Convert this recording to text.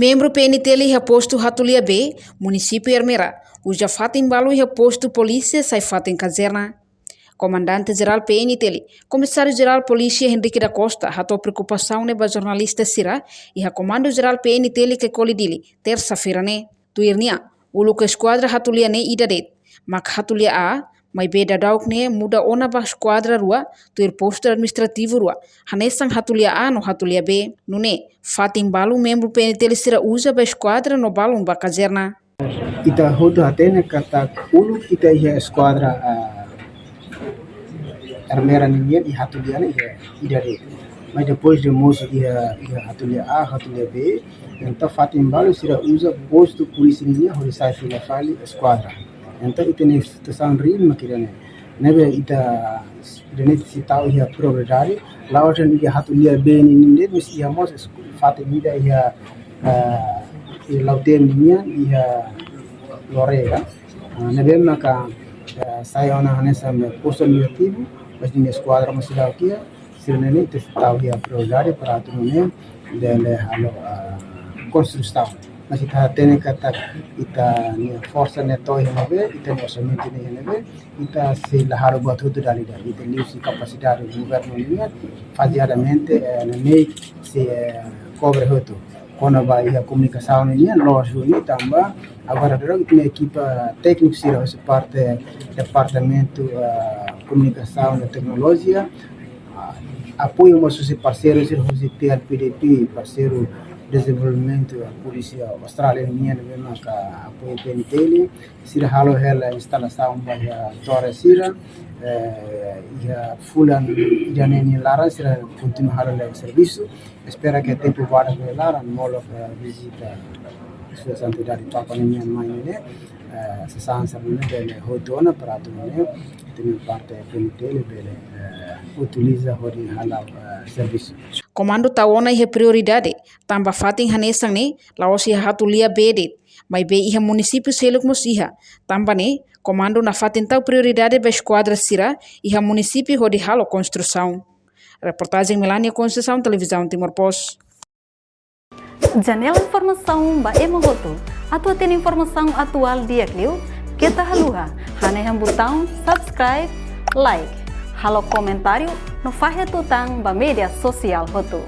Membro PNT iha posto Hatulia B, município Ermera, uja fatem balu iha posto polícia sai fatem caserna. Comandante-geral PNT, Comissário-geral Polícia Henrique da Costa, ratou preocupação neba jornalista Sira, e a Comando-geral PNT que colidili, terça-feira né. Tuirnia, o Luca Esquadra Hatulia ne idadet, mak Hatulia A, mai beda dauk ne muda ona ba esquadra rua, tuir posto administrativo rua, hanesang Hatulia A no Hatulia B, nune, fatem balu membro PNT Sira usa ba esquadra no balum ba caserna. Ita hodo atene kata ulu kita ia esquadra Ermera ninguém e Hatulia né idade. Mas depois de moço ia Hatulia A, Hatulia B, então fatem balu Sira usa posto polícia ninguém hori sai fila fali esquadra. Então ita ne situação real makirane. Nebe ita dene citau ia prioridade, lá hoje ninguém Hatulia B ninguém mas ia moço fatem ida ia lauten ninguém ia Lorega. Nebe maka saya ona hanesa me posto administrativo, mas ninguém esquadra mas lá aqui sirene ita citau ia prioridade para tununya dele halo construção. Mas ita tene kata ita ni força neto nebe ita orçamento nebe ita se laharo buat tudo dali dah ita liusi capacidade do governo ninguém faziadamente nem se cobre hoto. Quando vai a comunicação ninguém lógico ni tambah agora dorang tem equipa técnica sira essa parte departamento comunicação e tecnologia apoio nossos parceiros os TLPDP parceiro desenvolvimento a polícia australiana minha mesmo que apoio PNT sira halo ela instalação da torre sira e a fulan janeni lara sira continua halo o serviço espera que tempo vada com lara molo visita sua santidade papa minha mãe né se sansa dele rodona para tudo tem parte PNT dele utiliza hori halal serviço. Komando tawona iha prioridade, tambah fating hanesang ne, laos iha Hatulia bedet, mai be iha município seluk mos iha, tambah ne, komando na fating tau prioridade ba esquadra Sira, iha município hodi halo construção. Reportagem Melania Conceição, Televisão Timor Post. Janela informação ba emogoto, atua tem informação atual dia kliu, kita haluha, haneham botão subscribe, like, halo comentário no Fahe Tutang ba media sosial hotu.